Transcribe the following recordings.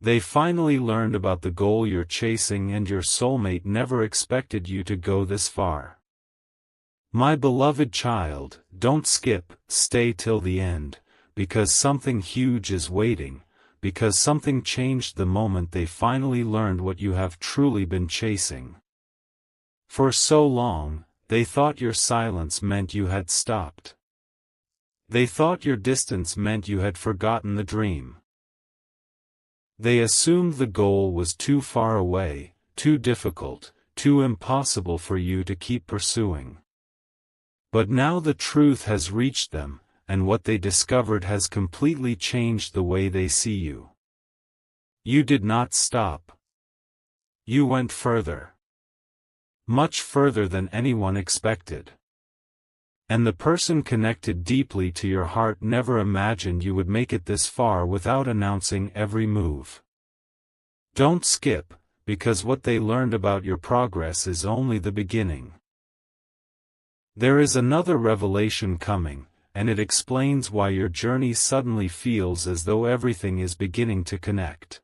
They finally learned about the goal you're chasing, and your soulmate never expected you to go this far. My beloved child, don't skip, stay till the end, because something huge is waiting, because something changed the moment they finally learned what you have truly been chasing. For so long, they thought your silence meant you had stopped. They thought your distance meant you had forgotten the dream. They assumed the goal was too far away, too difficult, too impossible for you to keep pursuing. But now the truth has reached them, and what they discovered has completely changed the way they see you. You did not stop. You went further. Much further than anyone expected. And the person connected deeply to your heart never imagined you would make it this far without announcing every move. Don't skip, because what they learned about your progress is only the beginning. There is another revelation coming, and it explains why your journey suddenly feels as though everything is beginning to connect.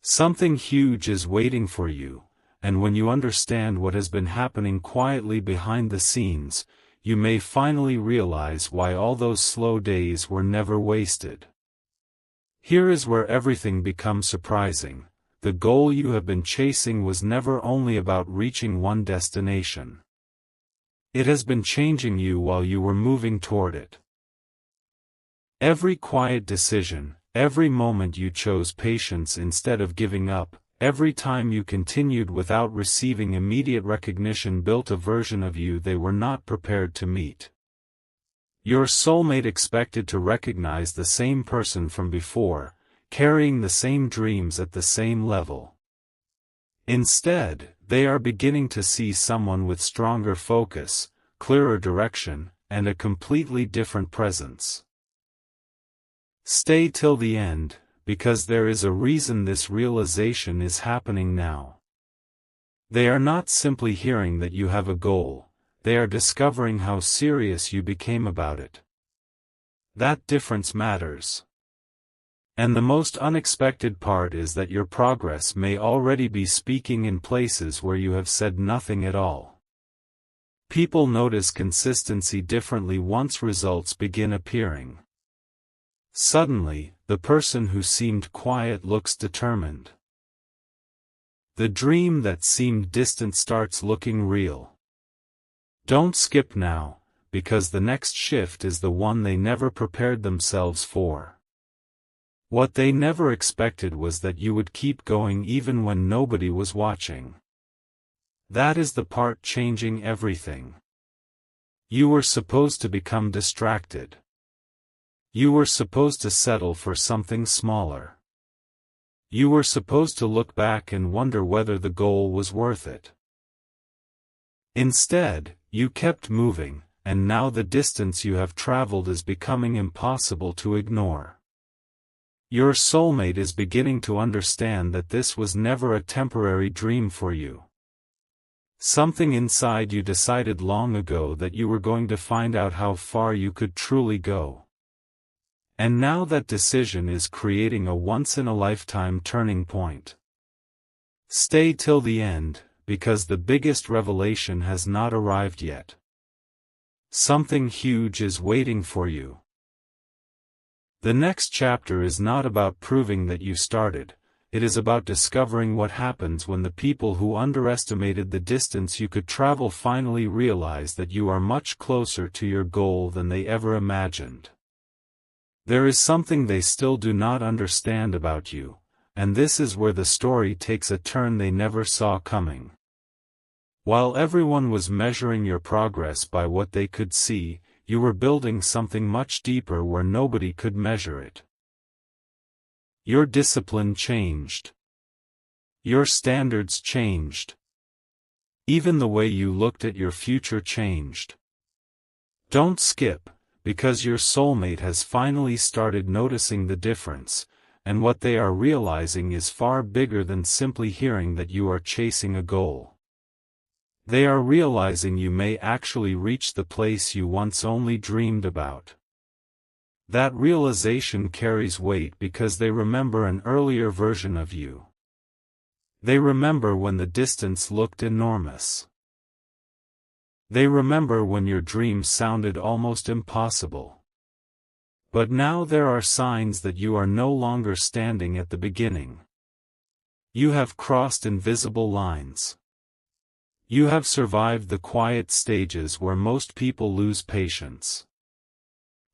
Something huge is waiting for you, and when you understand what has been happening quietly behind the scenes, you may finally realize why all those slow days were never wasted. Here is where everything becomes surprising. The goal you have been chasing was never only about reaching one destination. It has been changing you while you were moving toward it. Every quiet decision, every moment you chose patience instead of giving up, every time you continued without receiving immediate recognition built a version of you they were not prepared to meet. Your soulmate expected to recognize the same person from before, carrying the same dreams at the same level. Instead, they are beginning to see someone with stronger focus, clearer direction, and a completely different presence. Stay till the end, because there is a reason this realization is happening now. They are not simply hearing that you have a goal, they are discovering how serious you became about it. That difference matters. And the most unexpected part is that your progress may already be speaking in places where you have said nothing at all. People notice consistency differently once results begin appearing. Suddenly, the person who seemed quiet looks determined. The dream that seemed distant starts looking real. Don't skip now, because the next shift is the one they never prepared themselves for. What they never expected was that you would keep going even when nobody was watching. That is the part changing everything. You were supposed to become distracted. You were supposed to settle for something smaller. You were supposed to look back and wonder whether the goal was worth it. Instead, you kept moving, and now the distance you have traveled is becoming impossible to ignore. Your soulmate is beginning to understand that this was never a temporary dream for you. Something inside you decided long ago that you were going to find out how far you could truly go. And now that decision is creating a once-in-a-lifetime turning point. Stay till the end, because the biggest revelation has not arrived yet. Something huge is waiting for you. The next chapter is not about proving that you started, it is about discovering what happens when the people who underestimated the distance you could travel finally realize that you are much closer to your goal than they ever imagined. There is something they still do not understand about you, and this is where the story takes a turn they never saw coming. While everyone was measuring your progress by what they could see, you were building something much deeper where nobody could measure it. Your discipline changed. Your standards changed. Even the way you looked at your future changed. Don't skip, because your soulmate has finally started noticing the difference, and what they are realizing is far bigger than simply hearing that you are chasing a goal. They are realizing you may actually reach the place you once only dreamed about. That realization carries weight because they remember an earlier version of you. They remember when the distance looked enormous. They remember when your dreams sounded almost impossible. But now there are signs that you are no longer standing at the beginning. You have crossed invisible lines. You have survived the quiet stages where most people lose patience.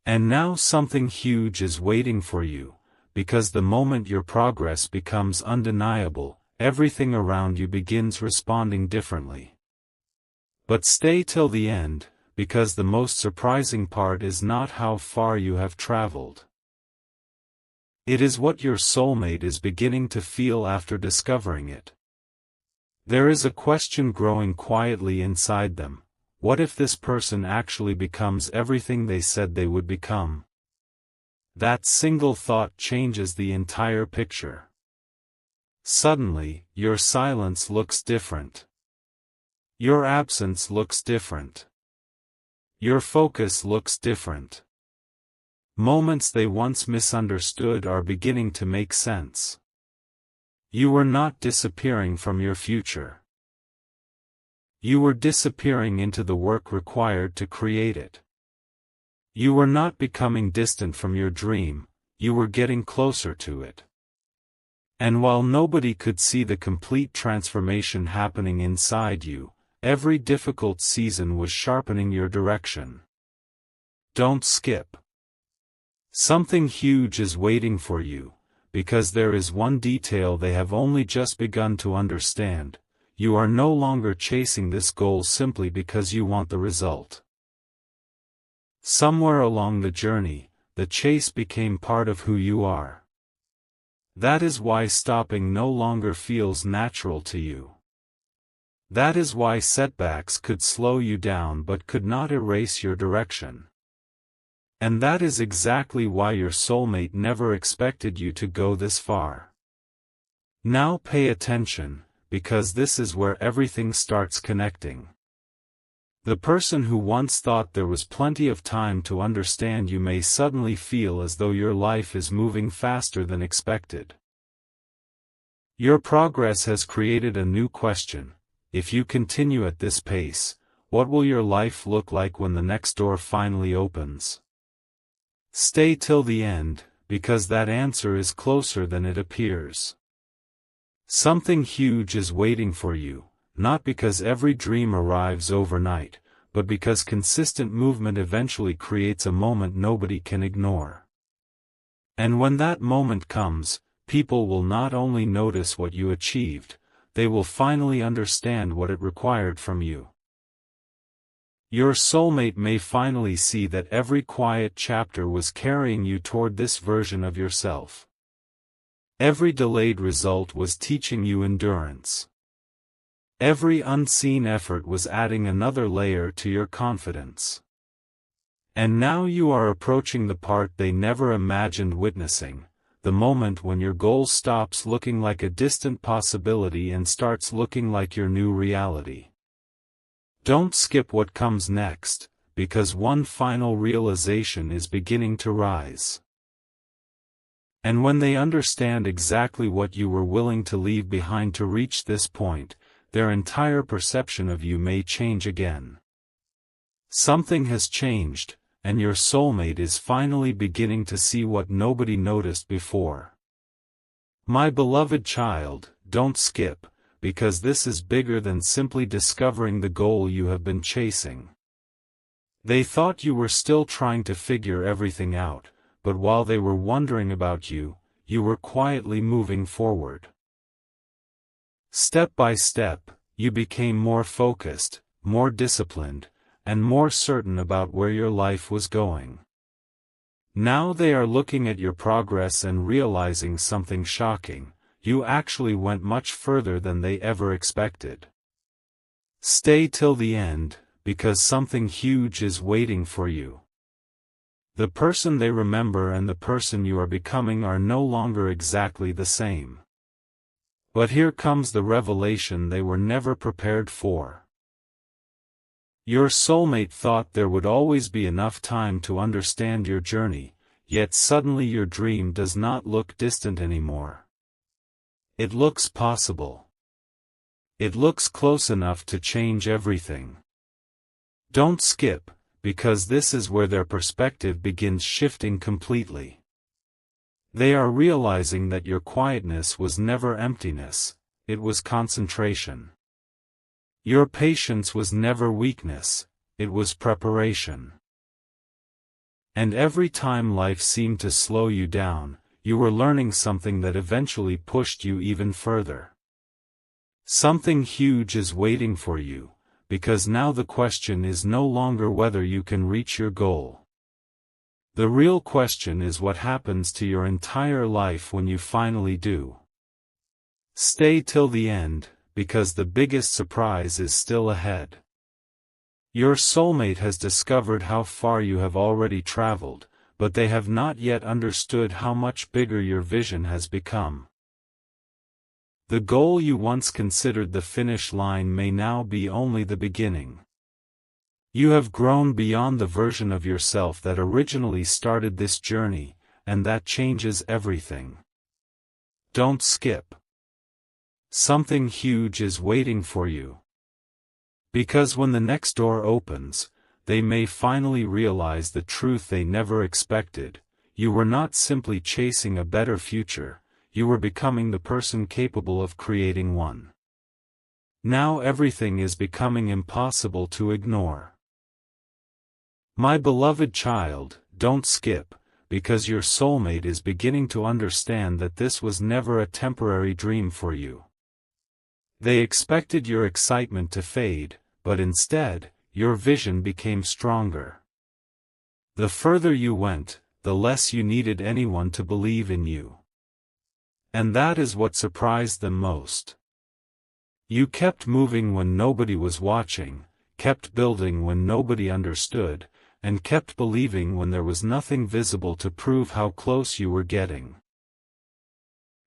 And now something huge is waiting for you, because the moment your progress becomes undeniable, everything around you begins responding differently. But stay till the end, because the most surprising part is not how far you have traveled. It is what your soulmate is beginning to feel after discovering it. There is a question growing quietly inside them: what if this person actually becomes everything they said they would become? That single thought changes the entire picture. Suddenly, your silence looks different. Your absence looks different. Your focus looks different. Moments they once misunderstood are beginning to make sense. You were not disappearing from your future. You were disappearing into the work required to create it. You were not becoming distant from your dream, you were getting closer to it. And while nobody could see the complete transformation happening inside you, every difficult season was sharpening your direction. Don't skip. Something huge is waiting for you, because there is one detail they have only just begun to understand: you are no longer chasing this goal simply because you want the result. Somewhere along the journey, the chase became part of who you are. That is why stopping no longer feels natural to you. That is why setbacks could slow you down but could not erase your direction. And that is exactly why your soulmate never expected you to go this far. Now pay attention, because this is where everything starts connecting. The person who once thought there was plenty of time to understand you may suddenly feel as though your life is moving faster than expected. Your progress has created a new question: if you continue at this pace, what will your life look like when the next door finally opens? Stay till the end, because that answer is closer than it appears. Something huge is waiting for you, not because every dream arrives overnight, but because consistent movement eventually creates a moment nobody can ignore. And when that moment comes, people will not only notice what you achieved, they will finally understand what it required from you. Your soulmate may finally see that every quiet chapter was carrying you toward this version of yourself. Every delayed result was teaching you endurance. Every unseen effort was adding another layer to your confidence. And now you are approaching the part they never imagined witnessing, the moment when your goal stops looking like a distant possibility and starts looking like your new reality. Don't skip what comes next, because one final realization is beginning to rise. And when they understand exactly what you were willing to leave behind to reach this point, their entire perception of you may change again. Something has changed, and your soulmate is finally beginning to see what nobody noticed before. My beloved child, don't skip, because this is bigger than simply discovering the goal you have been chasing. They thought you were still trying to figure everything out, but while they were wondering about you, you were quietly moving forward. Step by step, you became more focused, more disciplined, and more certain about where your life was going. Now they are looking at your progress and realizing something shocking: you actually went much further than they ever expected. Stay till the end, because something huge is waiting for you. The person they remember and the person you are becoming are no longer exactly the same. But here comes the revelation they were never prepared for. Your soulmate thought there would always be enough time to understand your journey, yet suddenly your dream does not look distant anymore. It looks possible. It looks close enough to change everything. Don't skip, because this is where their perspective begins shifting completely. They are realizing that your quietness was never emptiness, it was concentration. Your patience was never weakness, it was preparation. And every time life seemed to slow you down, you were learning something that eventually pushed you even further. Something huge is waiting for you, because now the question is no longer whether you can reach your goal. The real question is what happens to your entire life when you finally do. Stay till the end, because the biggest surprise is still ahead. Your soulmate has discovered how far you have already traveled, but they have not yet understood how much bigger your vision has become. The goal you once considered the finish line may now be only the beginning. You have grown beyond the version of yourself that originally started this journey, and that changes everything. Don't skip. Something huge is waiting for you. Because when the next door opens, they may finally realize the truth they never expected. You were not simply chasing a better future, you were becoming the person capable of creating one. Now everything is becoming impossible to ignore. My beloved child, don't skip, because your soulmate is beginning to understand that this was never a temporary dream for you. They expected your excitement to fade, but instead, your vision became stronger. The further you went, the less you needed anyone to believe in you. And that is what surprised them most. You kept moving when nobody was watching, kept building when nobody understood, and kept believing when there was nothing visible to prove how close you were getting.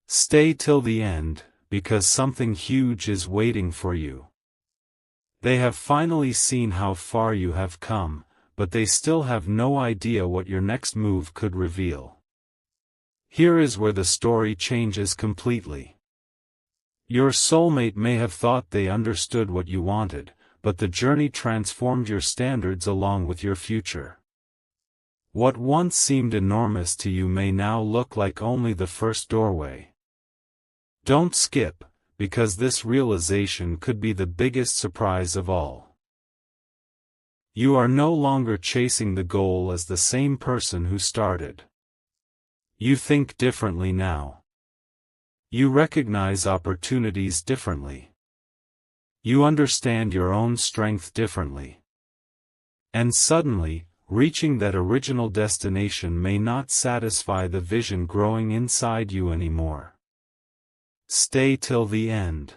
Stay till the end, because something huge is waiting for you. They have finally seen how far you have come, but they still have no idea what your next move could reveal. Here is where the story changes completely. Your soulmate may have thought they understood what you wanted, but the journey transformed your standards along with your future. What once seemed enormous to you may now look like only the first doorway. Don't skip, because this realization could be the biggest surprise of all. You are no longer chasing the goal as the same person who started. You think differently now. You recognize opportunities differently. You understand your own strength differently. And suddenly, reaching that original destination may not satisfy the vision growing inside you anymore. Stay till the end.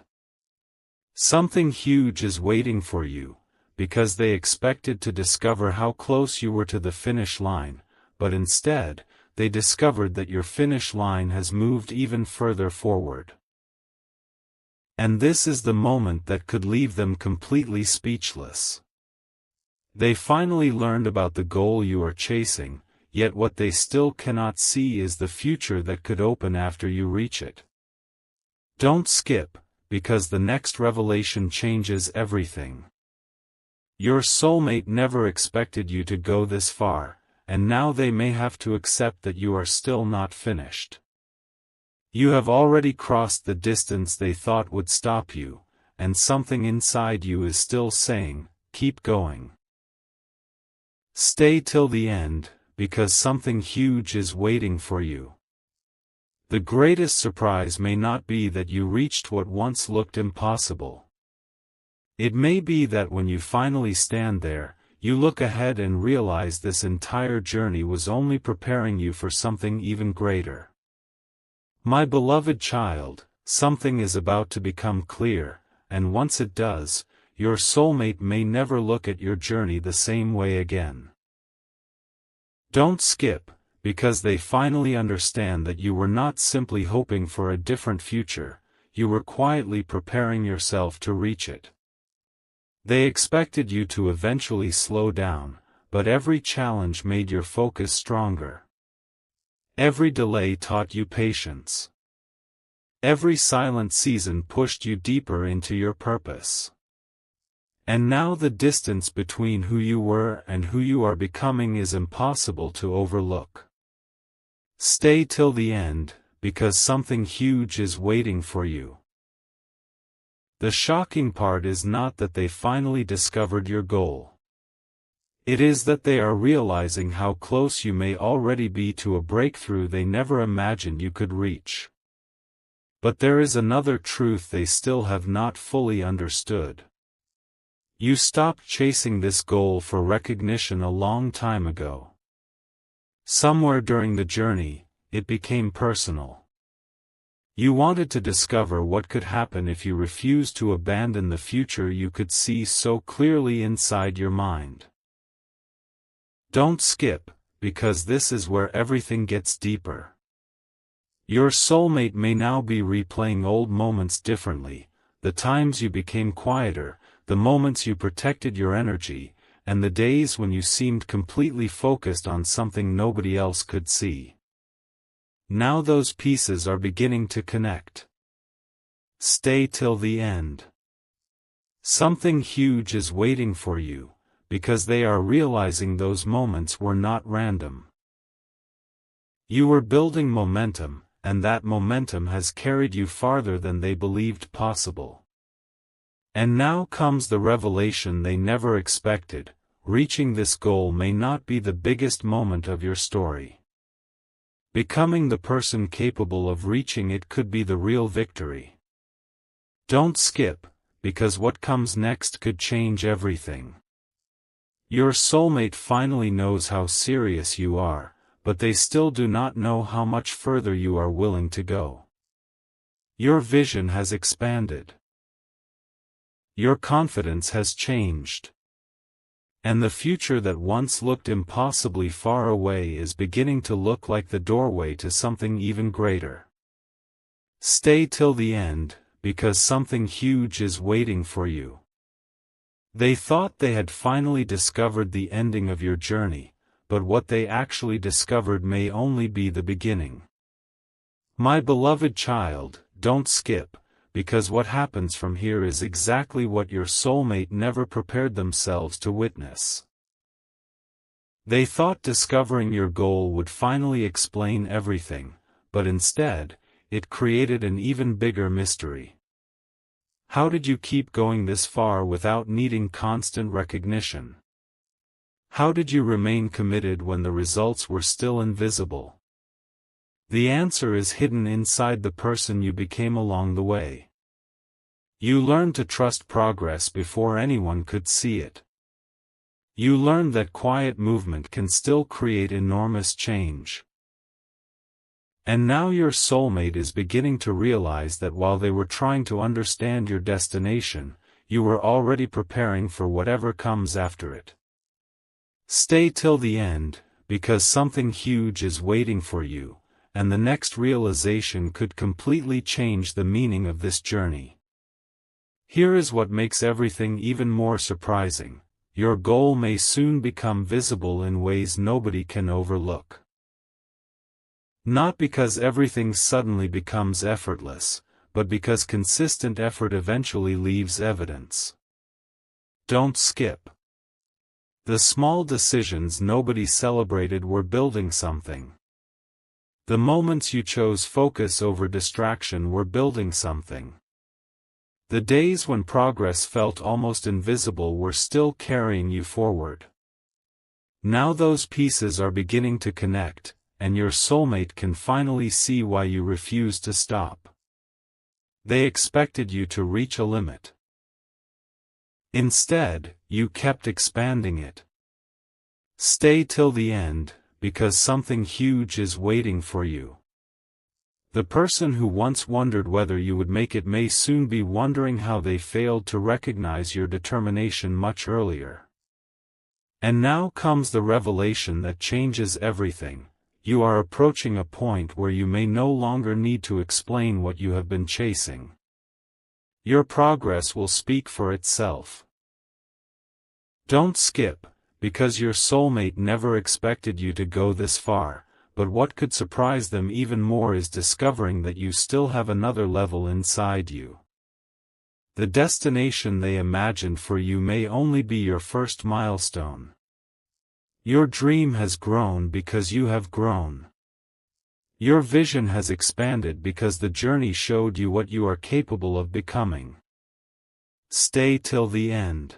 Something huge is waiting for you, because they expected to discover how close you were to the finish line, but instead, they discovered that your finish line has moved even further forward. And this is the moment that could leave them completely speechless. They finally learned about the goal you are chasing, yet what they still cannot see is the future that could open after you reach it. Don't skip, because the next revelation changes everything. Your soulmate never expected you to go this far, and now they may have to accept that you are still not finished. You have already crossed the distance they thought would stop you, and something inside you is still saying, keep going. Stay till the end, because something huge is waiting for you. The greatest surprise may not be that you reached what once looked impossible. It may be that when you finally stand there, you look ahead and realize this entire journey was only preparing you for something even greater. My beloved child, something is about to become clear, and once it does, your soulmate may never look at your journey the same way again. Don't skip, because they finally understand that you were not simply hoping for a different future, you were quietly preparing yourself to reach it. They expected you to eventually slow down, but every challenge made your focus stronger. Every delay taught you patience. Every silent season pushed you deeper into your purpose. And now the distance between who you were and who you are becoming is impossible to overlook. Stay till the end, because something huge is waiting for you. The shocking part is not that they finally discovered your goal. It is that they are realizing how close you may already be to a breakthrough they never imagined you could reach. But there is another truth they still have not fully understood. You stopped chasing this goal for recognition a long time ago. Somewhere during the journey, it became personal. You wanted to discover what could happen if you refused to abandon the future you could see so clearly inside your mind. Don't skip, because this is where everything gets deeper. Your soulmate may now be replaying old moments differently, the times you became quieter, the moments you protected your energy, and the days when you seemed completely focused on something nobody else could see. Now those pieces are beginning to connect. Stay till the end. Something huge is waiting for you, because they are realizing those moments were not random. You were building momentum, and that momentum has carried you farther than they believed possible. And now comes the revelation they never expected: reaching this goal may not be the biggest moment of your story. Becoming the person capable of reaching it could be the real victory. Don't skip, because what comes next could change everything. Your soulmate finally knows how serious you are, but they still do not know how much further you are willing to go. Your vision has expanded. Your confidence has changed. And the future that once looked impossibly far away is beginning to look like the doorway to something even greater. Stay till the end, because something huge is waiting for you. They thought they had finally discovered the ending of your journey, but what they actually discovered may only be the beginning. My beloved child, don't skip, because what happens from here is exactly what your soulmate never prepared themselves to witness. They thought discovering your goal would finally explain everything, but instead, it created an even bigger mystery. How did you keep going this far without needing constant recognition? How did you remain committed when the results were still invisible? The answer is hidden inside the person you became along the way. You learned to trust progress before anyone could see it. You learned that quiet movement can still create enormous change. And now your soulmate is beginning to realize that while they were trying to understand your destination, you were already preparing for whatever comes after it. Stay till the end, because something huge is waiting for you, and the next realization could completely change the meaning of this journey. Here is what makes everything even more surprising: your goal may soon become visible in ways nobody can overlook. Not because everything suddenly becomes effortless, but because consistent effort eventually leaves evidence. Don't skip. The small decisions nobody celebrated were building something. The moments you chose focus over distraction were building something. The days when progress felt almost invisible were still carrying you forward. Now those pieces are beginning to connect, and your soulmate can finally see why you refused to stop. They expected you to reach a limit. Instead, you kept expanding it. Stay till the end, because something huge is waiting for you. The person who once wondered whether you would make it may soon be wondering how they failed to recognize your determination much earlier. And now comes the revelation that changes everything. You are approaching a point where you may no longer need to explain what you have been chasing. Your progress will speak for itself. Don't skip, because your soulmate never expected you to go this far, but what could surprise them even more is discovering that you still have another level inside you. The destination they imagined for you may only be your first milestone. Your dream has grown because you have grown. Your vision has expanded because the journey showed you what you are capable of becoming. Stay till the end.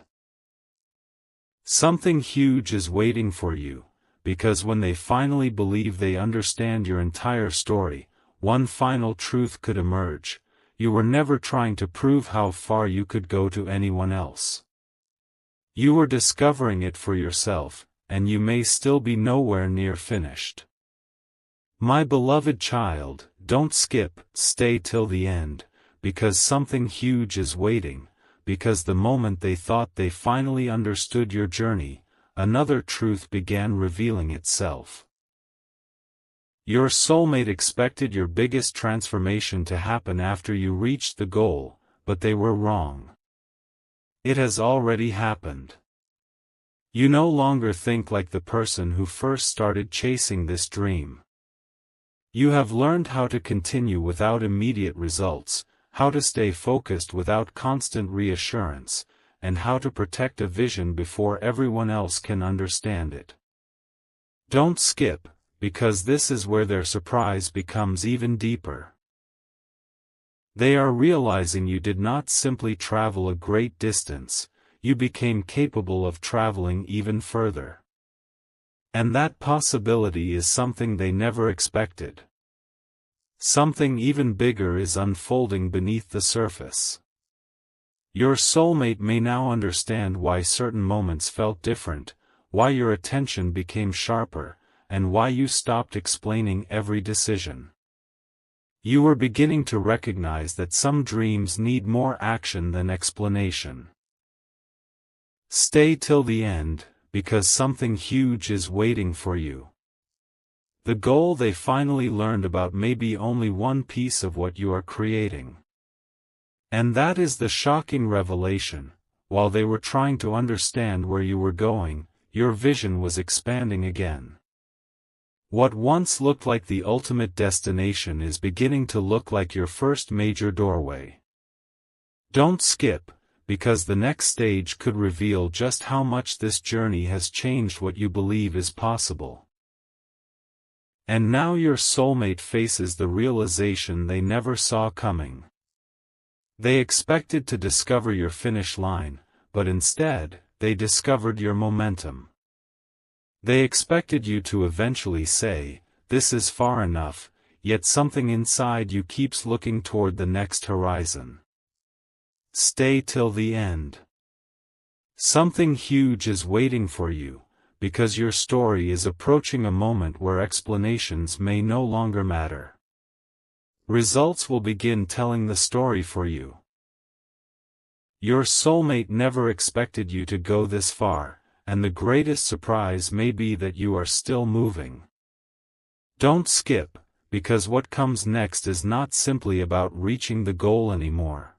Something huge is waiting for you, because when they finally believe they understand your entire story, one final truth could emerge: you were never trying to prove how far you could go to anyone else. You were discovering it for yourself, and you may still be nowhere near finished. My beloved child, don't skip, stay till the end, because something huge is waiting, because the moment they thought they finally understood your journey, another truth began revealing itself. Your soulmate expected your biggest transformation to happen after you reached the goal, but they were wrong. It has already happened. You no longer think like the person who first started chasing this dream. You have learned how to continue without immediate results, how to stay focused without constant reassurance, and how to protect a vision before everyone else can understand it. Don't skip, because this is where their surprise becomes even deeper. They are realizing you did not simply travel a great distance, you became capable of traveling even further. And that possibility is something they never expected. Something even bigger is unfolding beneath the surface. Your soulmate may now understand why certain moments felt different, why your attention became sharper, and why you stopped explaining every decision. You were beginning to recognize that some dreams need more action than explanation. Stay till the end, because something huge is waiting for you. The goal they finally learned about may be only one piece of what you are creating. And that is the shocking revelation: while they were trying to understand where you were going, your vision was expanding again. What once looked like the ultimate destination is beginning to look like your first major doorway. Don't skip, because the next stage could reveal just how much this journey has changed what you believe is possible. And now your soulmate faces the realization they never saw coming. They expected to discover your finish line, but instead, they discovered your momentum. They expected you to eventually say, "This is far enough," yet something inside you keeps looking toward the next horizon. Stay till the end. Something huge is waiting for you, because your story is approaching a moment where explanations may no longer matter. Results will begin telling the story for you. Your soulmate never expected you to go this far, and the greatest surprise may be that you are still moving. Don't skip, because what comes next is not simply about reaching the goal anymore.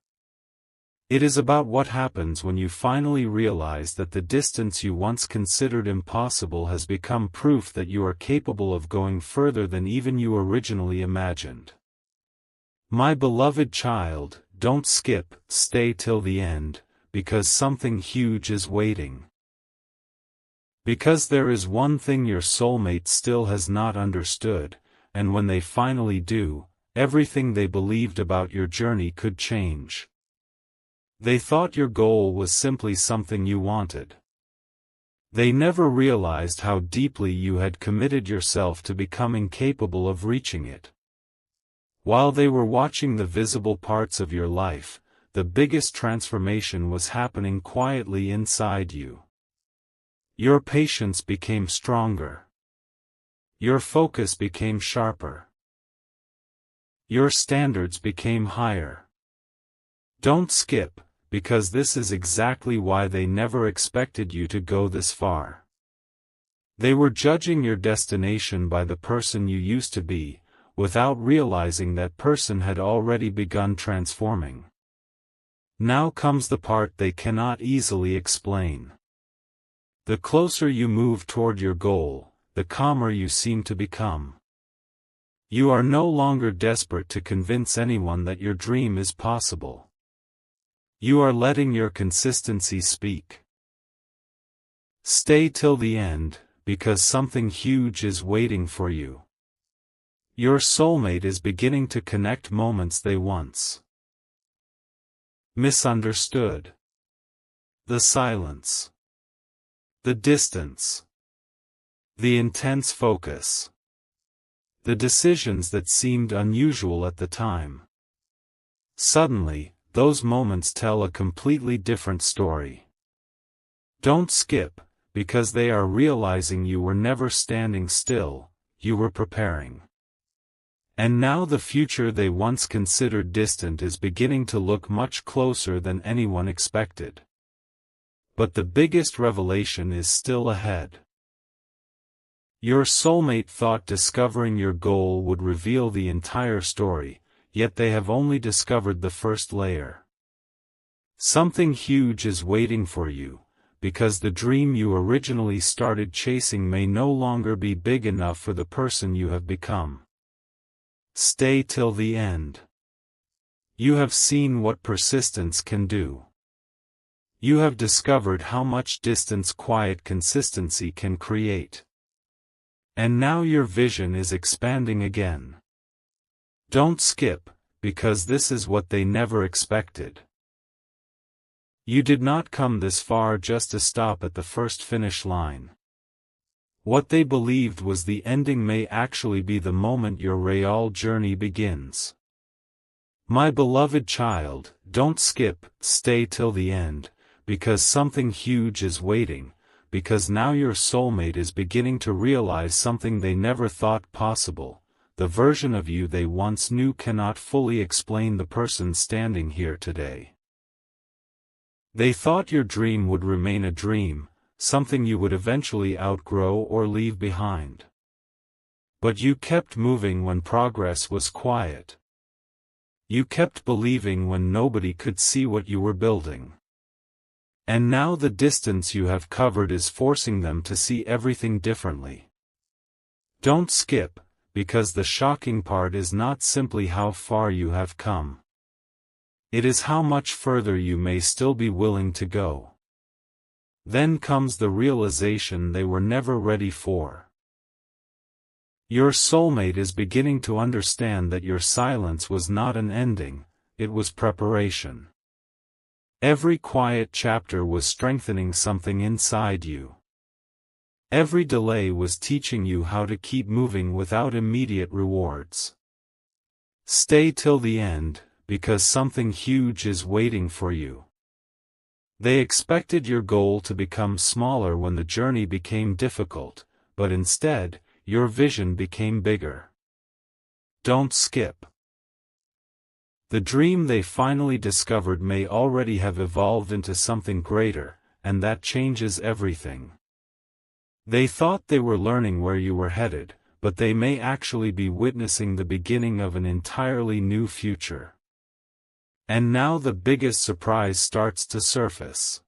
It is about what happens when you finally realize that the distance you once considered impossible has become proof that you are capable of going further than even you originally imagined. My beloved child, don't skip, stay till the end, because something huge is waiting. Because there is one thing your soulmate still has not understood, and when they finally do, everything they believed about your journey could change. They thought your goal was simply something you wanted. They never realized how deeply you had committed yourself to becoming capable of reaching it. While they were watching the visible parts of your life, the biggest transformation was happening quietly inside you. Your patience became stronger. Your focus became sharper. Your standards became higher. Don't skip, because this is exactly why they never expected you to go this far. They were judging your destination by the person you used to be, without realizing that person had already begun transforming. Now comes the part they cannot easily explain. The closer you move toward your goal, the calmer you seem to become. You are no longer desperate to convince anyone that your dream is possible. You are letting your consistency speak. Stay till the end, because something huge is waiting for you. Your soulmate is beginning to connect moments they once misunderstood. The silence. The distance. The intense focus. The decisions that seemed unusual at the time. Suddenly, those moments tell a completely different story. Don't skip, because they are realizing you were never standing still, you were preparing. And now the future they once considered distant is beginning to look much closer than anyone expected. But the biggest revelation is still ahead. Your soulmate thought discovering your goal would reveal the entire story, yet they have only discovered the first layer. Something huge is waiting for you, because the dream you originally started chasing may no longer be big enough for the person you have become. Stay till the end. You have seen what persistence can do. You have discovered how much distance quiet consistency can create. And now your vision is expanding again. Don't skip, because this is what they never expected. You did not come this far just to stop at the first finish line. What they believed was the ending may actually be the moment your real journey begins. My beloved child, don't skip, stay till the end, because something huge is waiting, because now your soulmate is beginning to realize something they never thought possible. The version of you they once knew cannot fully explain the person standing here today. They thought your dream would remain a dream, something you would eventually outgrow or leave behind. But you kept moving when progress was quiet. You kept believing when nobody could see what you were building. And now the distance you have covered is forcing them to see everything differently. Don't skip, because the shocking part is not simply how far you have come. It is how much further you may still be willing to go. Then comes the realization they were never ready for. Your soulmate is beginning to understand that your silence was not an ending, it was preparation. Every quiet chapter was strengthening something inside you. Every delay was teaching you how to keep moving without immediate rewards. Stay till the end, because something huge is waiting for you. They expected your goal to become smaller when the journey became difficult, but instead, your vision became bigger. Don't skip. The dream they finally discovered may already have evolved into something greater, and that changes everything. They thought they were learning where you were headed, but they may actually be witnessing the beginning of an entirely new future. And now the biggest surprise starts to surface.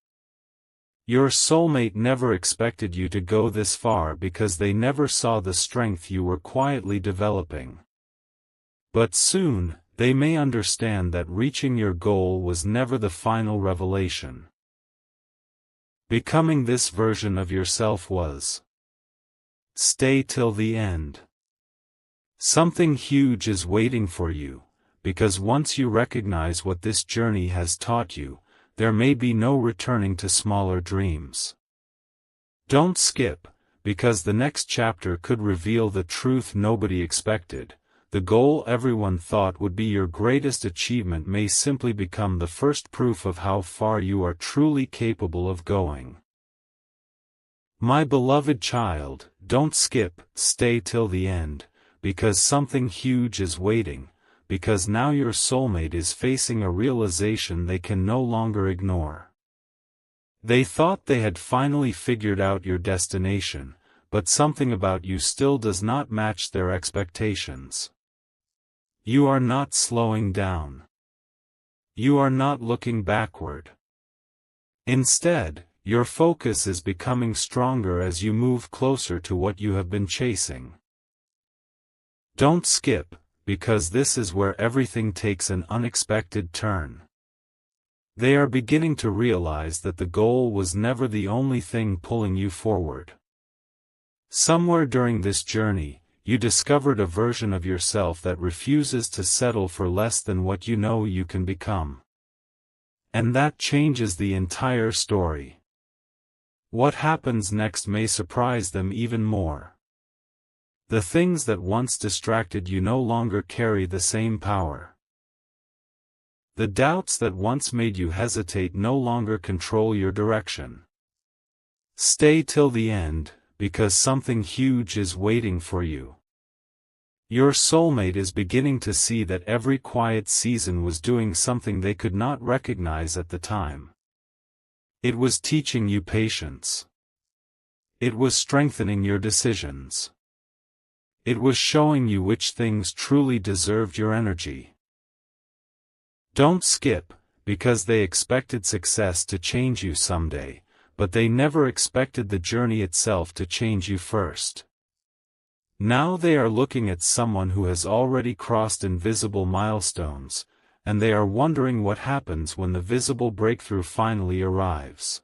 Your soulmate never expected you to go this far because they never saw the strength you were quietly developing. But soon, they may understand that reaching your goal was never the final revelation. Becoming this version of yourself was. Stay till the end. Something huge is waiting for you, because once you recognize what this journey has taught you, there may be no returning to smaller dreams. Don't skip, because the next chapter could reveal the truth nobody expected. The goal everyone thought would be your greatest achievement may simply become the first proof of how far you are truly capable of going. My beloved child, don't skip, stay till the end, because something huge is waiting, because now your soulmate is facing a realization they can no longer ignore. They thought they had finally figured out your destination, but something about you still does not match their expectations. You are not slowing down. You are not looking backward. Instead, your focus is becoming stronger as you move closer to what you have been chasing. Don't skip, because this is where everything takes an unexpected turn. They are beginning to realize that the goal was never the only thing pulling you forward. Somewhere during this journey, you discovered a version of yourself that refuses to settle for less than what you know you can become. And that changes the entire story. What happens next may surprise them even more. The things that once distracted you no longer carry the same power. The doubts that once made you hesitate no longer control your direction. Stay till the end, because something huge is waiting for you. Your soulmate is beginning to see that every quiet season was doing something they could not recognize at the time. It was teaching you patience. It was strengthening your decisions. It was showing you which things truly deserved your energy. Don't skip, because they expected success to change you someday, but they never expected the journey itself to change you first. Now they are looking at someone who has already crossed invisible milestones, and they are wondering what happens when the visible breakthrough finally arrives.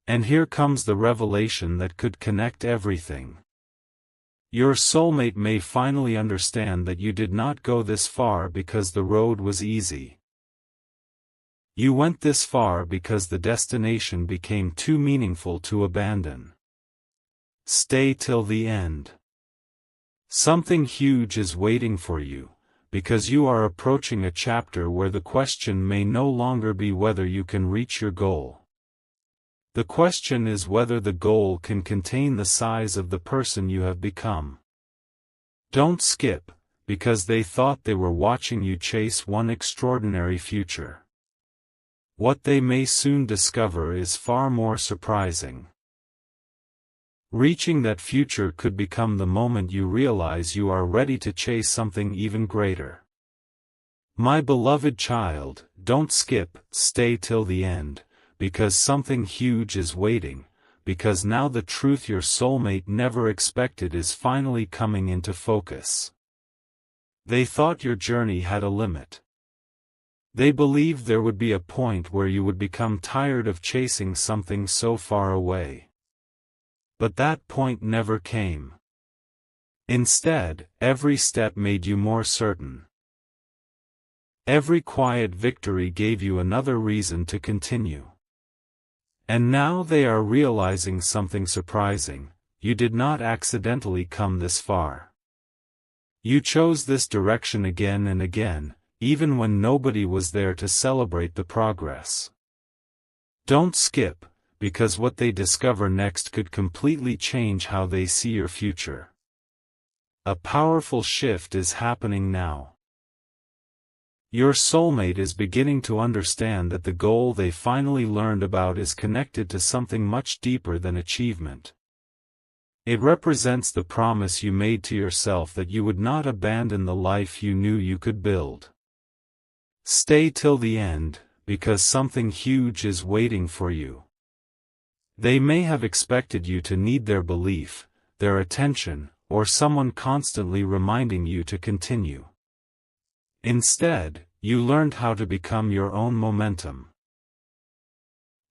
And here comes the revelation that could connect everything. Your soulmate may finally understand that you did not go this far because the road was easy. You went this far because the destination became too meaningful to abandon. Stay till the end. Something huge is waiting for you, because you are approaching a chapter where the question may no longer be whether you can reach your goal. The question is whether the goal can contain the size of the person you have become. Don't skip, because they thought they were watching you chase one extraordinary future. What they may soon discover is far more surprising. Reaching that future could become the moment you realize you are ready to chase something even greater. My beloved child, don't skip, stay till the end, because something huge is waiting, because now the truth your soulmate never expected is finally coming into focus. They thought your journey had a limit. They believed there would be a point where you would become tired of chasing something so far away. But that point never came. Instead, every step made you more certain. Every quiet victory gave you another reason to continue. And now they are realizing something surprising: you did not accidentally come this far. You chose this direction again and again, even when nobody was there to celebrate the progress. Don't skip, because what they discover next could completely change how they see your future. A powerful shift is happening now. Your soulmate is beginning to understand that the goal they finally learned about is connected to something much deeper than achievement. It represents the promise you made to yourself that you would not abandon the life you knew you could build. Stay till the end, because something huge is waiting for you. They may have expected you to need their belief, their attention, or someone constantly reminding you to continue. Instead, you learned how to become your own momentum.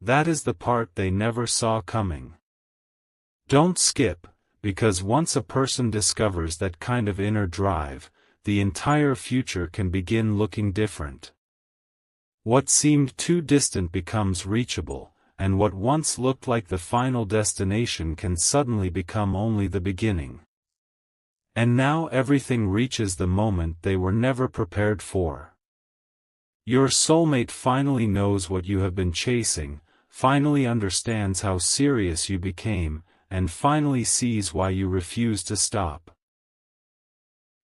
That is the part they never saw coming. Don't skip, because once a person discovers that kind of inner drive, the entire future can begin looking different. What seemed too distant becomes reachable, and what once looked like the final destination can suddenly become only the beginning. And now everything reaches the moment they were never prepared for. Your soulmate finally knows what you have been chasing, finally understands how serious you became, and finally sees why you refuse to stop.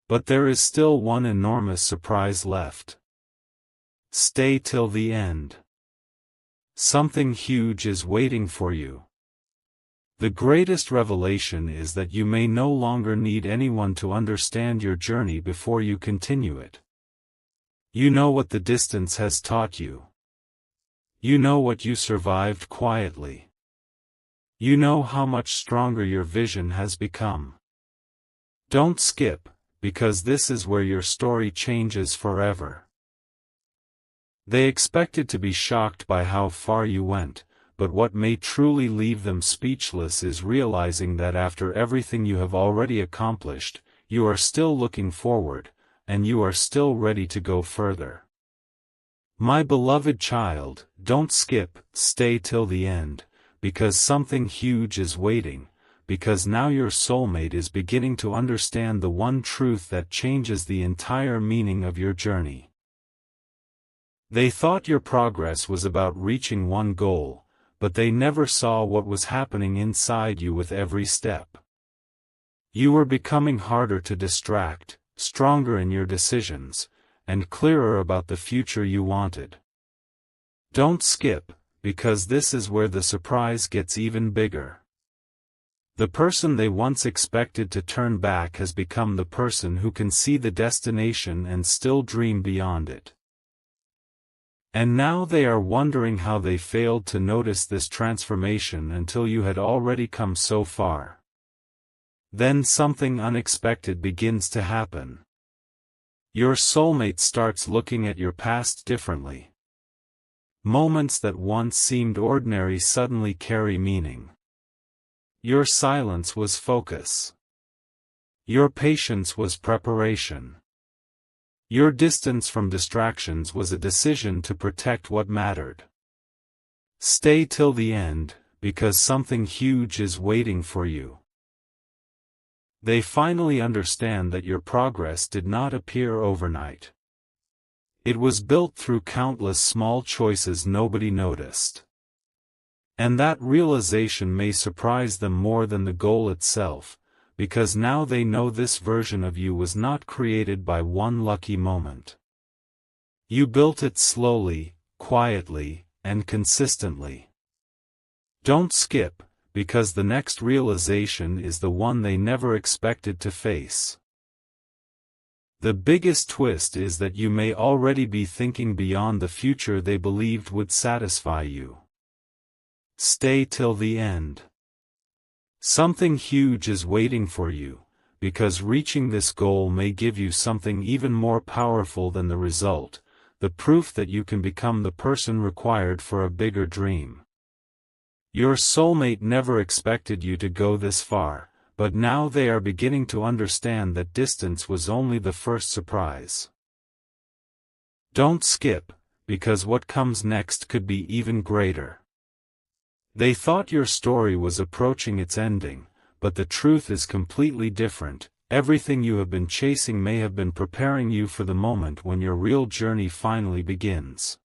But there is still one enormous surprise left. Stay till the end. Something huge is waiting for you. The greatest revelation is that you may no longer need anyone to understand your journey before you continue it. You know what the distance has taught you. You know what you survived quietly. You know how much stronger your vision has become. Don't skip, because this is where your story changes forever. They expected to be shocked by how far you went, but what may truly leave them speechless is realizing that after everything you have already accomplished, you are still looking forward, and you are still ready to go further. My beloved child, don't skip, stay till the end, because something huge is waiting, because now your soulmate is beginning to understand the one truth that changes the entire meaning of your journey. They thought your progress was about reaching one goal, but they never saw what was happening inside you with every step. You were becoming harder to distract, stronger in your decisions, and clearer about the future you wanted. Don't skip, because this is where the surprise gets even bigger. The person they once expected to turn back has become the person who can see the destination and still dream beyond it. And now they are wondering how they failed to notice this transformation until you had already come so far. Then something unexpected begins to happen. Your soulmate starts looking at your past differently. Moments that once seemed ordinary suddenly carry meaning. Your silence was focus. Your patience was preparation. Your distance from distractions was a decision to protect what mattered. Stay till the end, because something huge is waiting for you. They finally understand that your progress did not appear overnight. It was built through countless small choices nobody noticed. And that realization may surprise them more than the goal itself, because now they know this version of you was not created by one lucky moment. You built it slowly, quietly, and consistently. Don't skip, because the next realization is the one they never expected to face. The biggest twist is that you may already be thinking beyond the future they believed would satisfy you. Stay till the end. Something huge is waiting for you, because reaching this goal may give you something even more powerful than the result, the proof that you can become the person required for a bigger dream. Your soulmate never expected you to go this far, but now they are beginning to understand that distance was only the first surprise. Don't skip, because what comes next could be even greater. They thought your story was approaching its ending, but the truth is completely different. Everything you have been chasing may have been preparing you for the moment when your real journey finally begins.